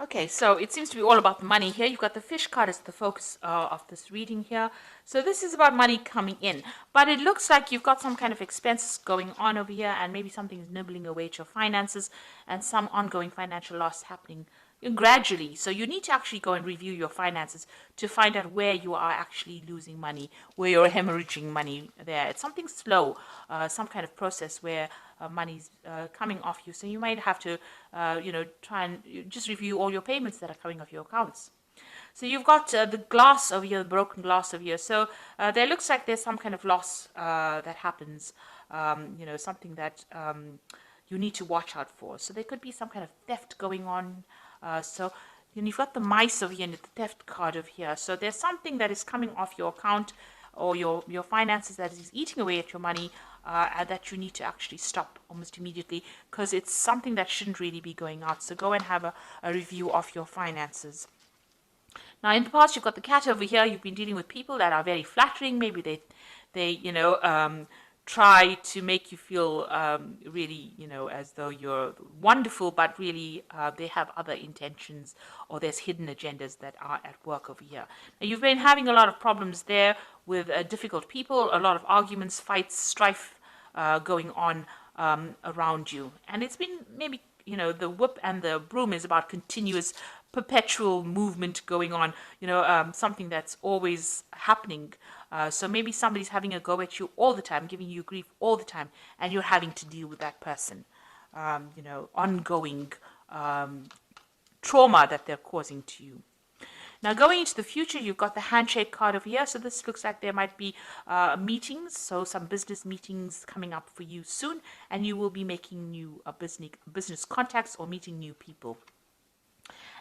Okay, so it seems to be all about money here. You've got the fish card as the focus of this reading here. So this is about money coming in. But it looks like you've got some kind of expenses going on over here, and maybe something's nibbling away at your finances, and some ongoing financial loss happening gradually. So you need to actually go and review your finances to find out where you are actually losing money, where you're hemorrhaging money there. It's something slow, some kind of process where money's coming off you. So you might have to, try and just review all your payments that are coming off your accounts. So you've got the glass over here, the broken glass over here. So there looks like there's some kind of loss that happens, something that you need to watch out for. So there could be some kind of theft going on. You've got the mice over here and the theft card over here. So there's something that is coming off your account or your finances that is eating away at your money and that you need to actually stop almost immediately because it's something that shouldn't really be going out. So go and have a review of your finances. Now, in the past, you've got the cat over here. You've been dealing with people that are very flattering. Maybe they try to make you feel really, as though you're wonderful, but really they have other intentions or there's hidden agendas that are at work over here. Now, you've been having a lot of problems there with difficult people, a lot of arguments, fights, strife going on around you. And it's been maybe, the whip and the broom is about continuous perpetual movement going on, something that's always happening. So maybe somebody's having a go at you all the time, giving you grief all the time, and you're having to deal with that person. Ongoing trauma that they're causing to you. Now, going into the future, you've got the handshake card over here. So this looks like there might be meetings, so some business meetings coming up for you soon, and you will be making new business contacts or meeting new people.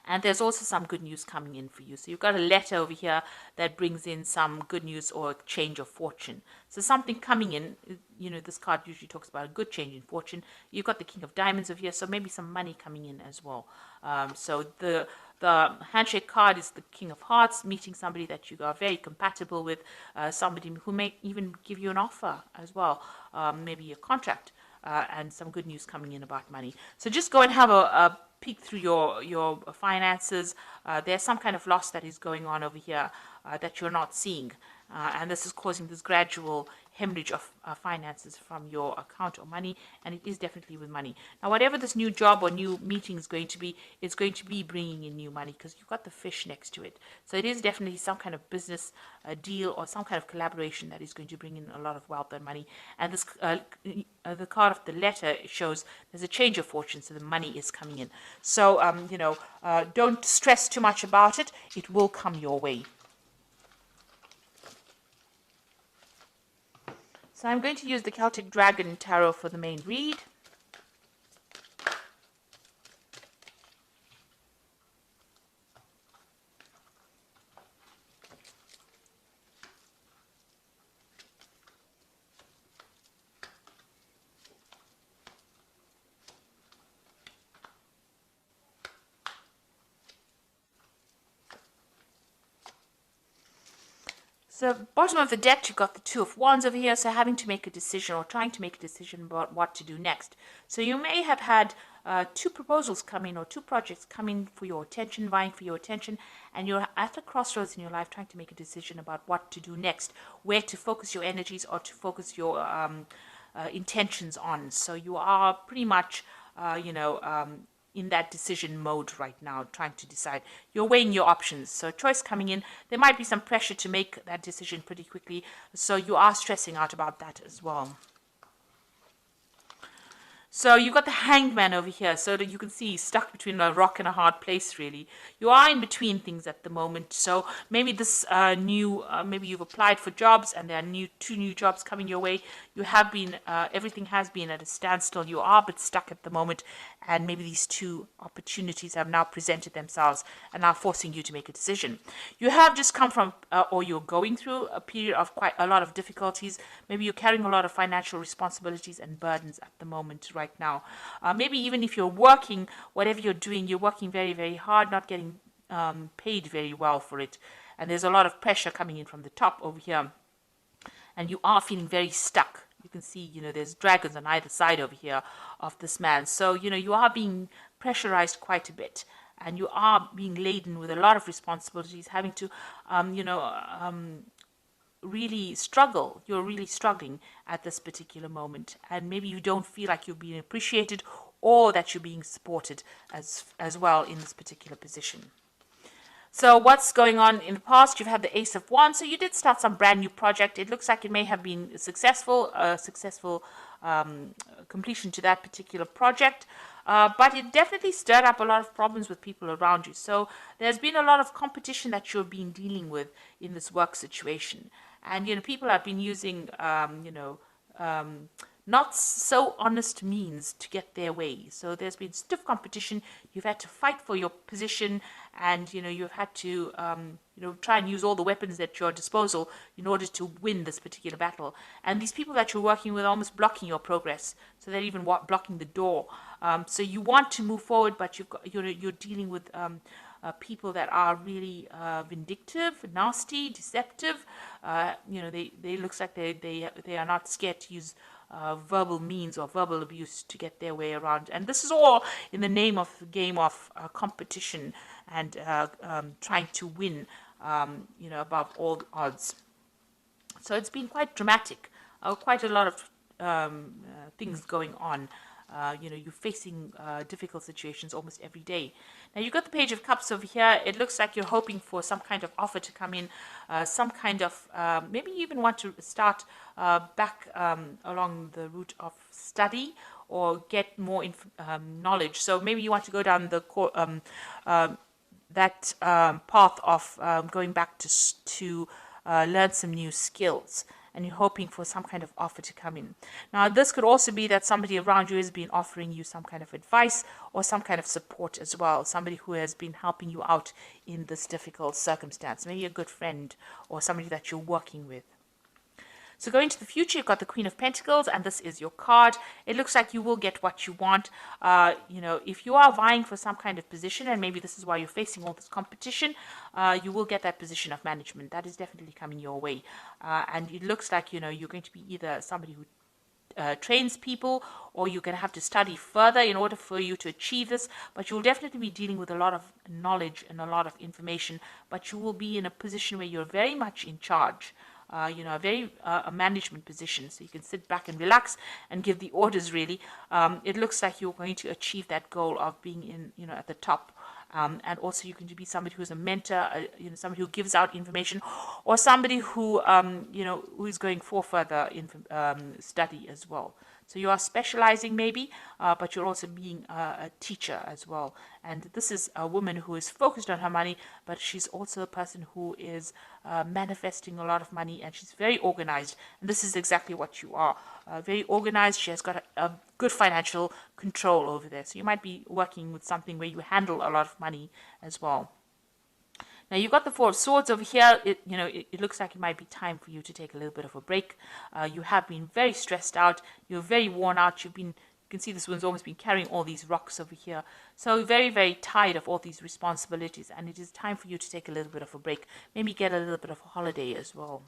And there's also some good news coming in for you. So you've got a letter over here that brings in some good news or change of fortune. So something coming in, this card usually talks about a good change in fortune. You've got the King of Diamonds over here, so maybe some money coming in as well. So the handshake card is the King of Hearts, meeting somebody that you are very compatible with, somebody who may even give you an offer as well, maybe a contract. And some good news coming in about money. So just go and have a peek through your finances. There's some kind of loss that is going on over here that you're not seeing. And this is causing this gradual hemorrhage of finances from your account or money, and it is definitely with money. Now, whatever this new job or new meeting is going to be, it's going to be bringing in new money because you've got the fish next to it. So it is definitely some kind of business deal or some kind of collaboration that is going to bring in a lot of wealth and money. And this the card of the letter shows there's a change of fortune, so the money is coming in. So, don't stress too much about it. It will come your way. So I'm going to use the Celtic Dragon Tarot for the main read. So bottom of the deck, you've got the Two of Wands over here, so having to make a decision or trying to make a decision about what to do next. So you may have had two proposals come in or two projects come in for your attention, vying for your attention, and you're at a crossroads in your life trying to make a decision about what to do next, where to focus your energies or to focus your intentions on. So you are pretty much, in that decision mode right now, trying to decide. You're weighing your options. So choice coming in. There might be some pressure to make that decision pretty quickly. So you are stressing out about that as well. So you've got the Hanged Man over here, so that you can see he's stuck between a rock and a hard place, really. You are in between things at the moment. So maybe this maybe you've applied for jobs and there are two new jobs coming your way. You have been, everything has been at a standstill. You are a bit stuck at the moment. And maybe these two opportunities have now presented themselves and are forcing you to make a decision. You have just come from, or you're going through a period of quite a lot of difficulties. Maybe you're carrying a lot of financial responsibilities and burdens at the moment right now. Maybe even if you're working, whatever you're doing, you're working very, very hard, not getting paid very well for it. And there's a lot of pressure coming in from the top over here. And you are feeling very stuck. You can see, there's dragons on either side over here of this man. So, you are being pressurized quite a bit. and you are being laden with a lot of responsibilities, having to, really struggle. You're really struggling at this particular moment, and maybe you don't feel like you're being appreciated or that you're being supported as well in this particular position. So what's going on in the past? You've had the Ace of Wands, so you did start some brand new project. It looks like it may have been successful, completion to that particular project. But it definitely stirred up a lot of problems with people around you. So there's been a lot of competition that you're being dealing with in this work situation. And, people have been using, not so honest means to get their way. So there's been stiff competition. You've had to fight for your position, and you've had to try and use all the weapons at your disposal in order to win this particular battle. And these people that you're working with are almost blocking your progress, so they're even blocking the door. So you want to move forward, but you're dealing with people that are really vindictive, nasty, deceptive. They looks like they are not scared to use verbal means or verbal abuse to get their way around. And this is all in the name of the game of competition and trying to win, above all odds. So it's been quite dramatic, quite a lot of things going on. You're facing difficult situations almost every day. Now you've got the Page of Cups over here. It looks like you're hoping for some kind of offer to come in, some kind of, maybe you even want to start back along the route of study or get more knowledge. So maybe you want to go down the path of going back to learn some new skills, and you're hoping for some kind of offer to come in. Now, this could also be that somebody around you has been offering you some kind of advice or some kind of support as well, somebody who has been helping you out in this difficult circumstance, maybe a good friend or somebody that you're working with. So going to the future, you've got the Queen of Pentacles, and this is your card. It looks like you will get what you want. If you are vying for some kind of position, and maybe this is why you're facing all this competition, you will get that position of management. That is definitely coming your way. And it looks like, you're going to be either somebody who trains people, or you're going to have to study further in order for you to achieve this, but you'll definitely be dealing with a lot of knowledge and a lot of information, but you will be in a position where you're very much in charge. A management position, so you can sit back and relax and give the orders, really. It looks like you're going to achieve that goal of being at the top. And also you're going to be somebody who's a mentor, somebody who gives out information, or somebody who, who is going for further study as well. So you are specializing maybe, but you're also being a teacher as well. And this is a woman who is focused on her money, but she's also a person who is manifesting a lot of money, and she's very organized. And this is exactly what you are. Very organized. She has got a good financial control over there. So you might be working with something where you handle a lot of money as well. Now you've got the Four of Swords over here. It looks like it might be time for you to take a little bit of a break. You have been very stressed out. You're very worn out. You can see this one's almost been carrying all these rocks over here. So very, very tired of all these responsibilities, and it is time for you to take a little bit of a break. Maybe get a little bit of a holiday as well.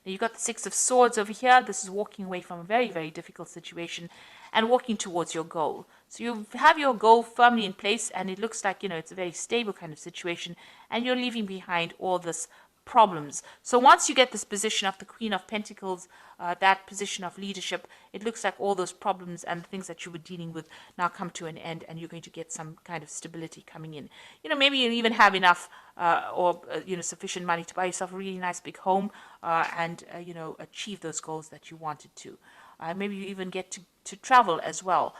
Now you've got the Six of Swords over here. This is walking away from a very, very difficult situation and walking towards your goal. So you have your goal firmly in place, and it looks like, it's a very stable kind of situation, and you're leaving behind all this problems. So once you get this position of the Queen of Pentacles, that position of leadership, it looks like all those problems and the things that you were dealing with now come to an end, and you're going to get some kind of stability coming in. Maybe you even have enough sufficient money to buy yourself a really nice big home, and achieve those goals that you wanted to. Maybe you even get to travel as well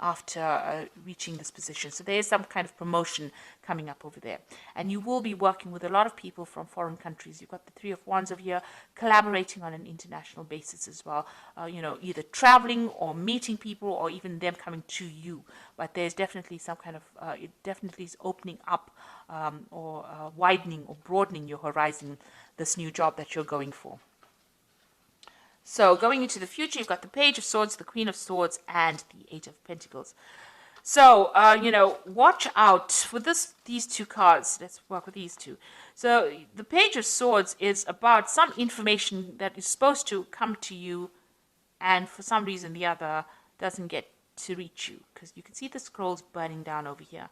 after reaching this position. So there is some kind of promotion coming up over there. And you will be working with a lot of people from foreign countries. You've got the Three of Wands over here, collaborating on an international basis as well. Either traveling or meeting people, or even them coming to you. But there's definitely some kind of, it definitely is opening up or widening or broadening your horizon, this new job that you're going for. So going into the future, you've got the Page of Swords, the Queen of Swords, and the Eight of Pentacles. So, watch out for these two cards. Let's work with these two. So the Page of Swords is about some information that is supposed to come to you, and for some reason the other doesn't get to reach you, because you can see the scrolls burning down over here.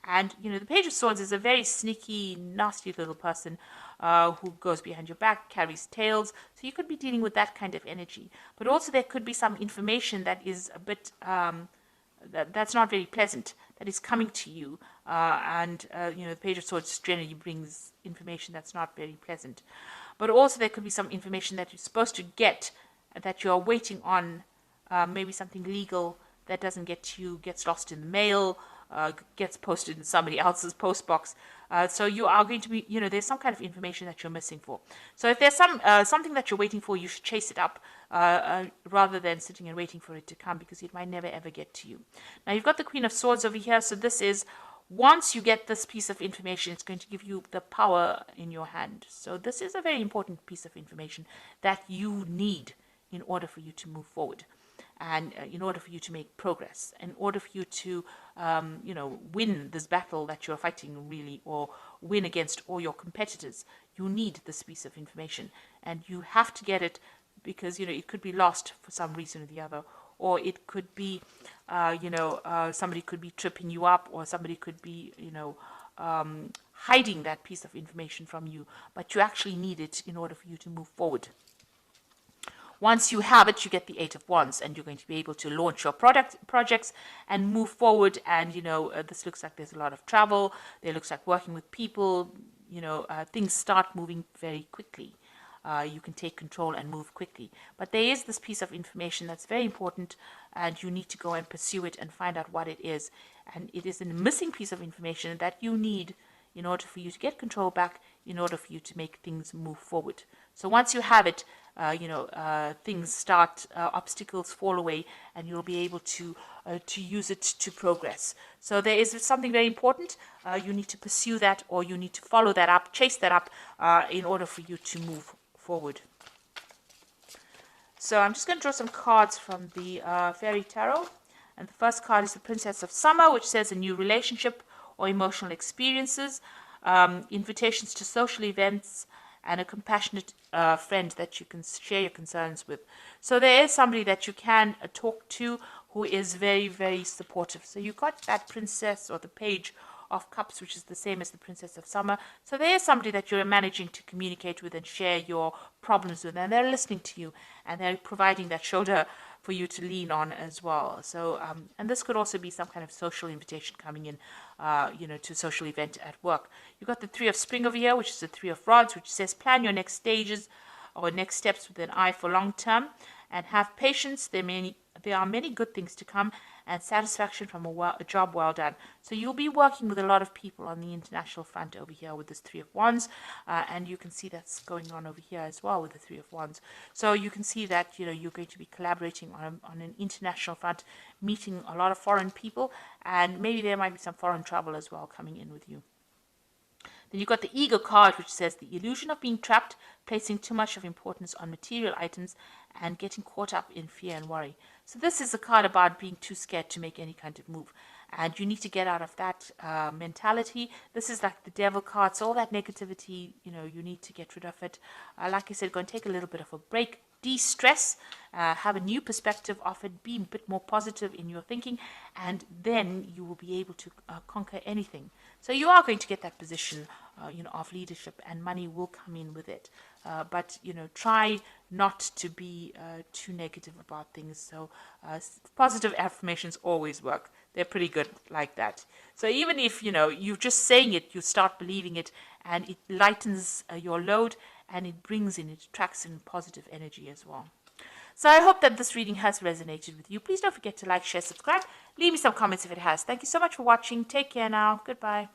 And, the Page of Swords is a very sneaky, nasty little person who goes behind your back, carries tales. So you could be dealing with that kind of energy. But also there could be some information that is a bit, that's not very pleasant, that is coming to you. The Page of Swords generally brings information that's not very pleasant. But also there could be some information that you're supposed to get, that you're waiting on, maybe something legal that doesn't get to you, gets lost in the mail, gets posted in somebody else's post box. So you are going to be, there's some kind of information that you're missing for. So if there's something that you're waiting for, you should chase it up rather than sitting and waiting for it to come, because it might never ever get to you. Now you've got the Queen of Swords over here. So this is, once you get this piece of information, it's going to give you the power in your hand. So this is a very important piece of information that you need in order for you to move forward. And in order for you to make progress, in order for you to, win this battle that you're fighting, really, or win against all your competitors, you need this piece of information. And you have to get it because, it could be lost for some reason or the other. Or it could be, somebody could be tripping you up, or somebody could be, hiding that piece of information from you. But you actually need it in order for you to move forward. Once you have it, you get the Eight of Wands, and you're going to be able to launch your projects and move forward. And, this looks like there's a lot of travel. There looks like working with people. Things start moving very quickly. You can take control and move quickly. But there is this piece of information that's very important, and you need to go and pursue it and find out what it is. And it is a missing piece of information that you need in order for you to get control back, in order for you to make things move forward. So once you have it, things start, obstacles fall away, and you'll be able to use it to progress. So there is something very important. You need to pursue that, or you need to follow that up, chase that up, in order for you to move forward. So I'm just going to draw some cards from the Fairy Tarot. And the first card is the Princess of Summer, which says a new relationship or emotional experiences, invitations to social events, and a compassionate friend that you can share your concerns with. So there is somebody that you can talk to who is very, very supportive. So you got that Princess or the Page of Cups, which is the same as the Princess of Summer. So there is somebody that you're managing to communicate with and share your problems with, and they're listening to you, and they're providing that shoulder for you to lean on as well. So, and this could also be some kind of social invitation coming in, to a social event at work. You've got the Three of Spring over here, which is the Three of Rods, which says plan your next stages or next steps with an eye for long term, and have patience. There are many good things to come, and satisfaction from a job well done. So you'll be working with a lot of people on the international front over here with this Three of Wands, and you can see that's going on over here as well with the Three of Wands. So you can see that you're going to be collaborating on an international front, meeting a lot of foreign people, and maybe there might be some foreign travel as well coming in with you. Then you've got the Ego card, which says the illusion of being trapped, placing too much of importance on material items, and getting caught up in fear and worry. So this is a card about being too scared to make any kind of move. And you need to get out of that mentality. This is like the Devil card. So all that negativity, you need to get rid of it. Like I said, go and take a little bit of a break. De-stress, have a new perspective of it, be a bit more positive in your thinking, and then you will be able to conquer anything. So you are going to get that position, of leadership, and money will come in with it. But try not to be too negative about things. So positive affirmations always work. They're pretty good like that. So even if you're just saying it, you start believing it, and it lightens your load, and it attracts in positive energy as well. So I hope that this reading has resonated with you. Please don't forget to like, share, subscribe. Leave me some comments if it has. Thank you so much for watching. Take care now. Goodbye.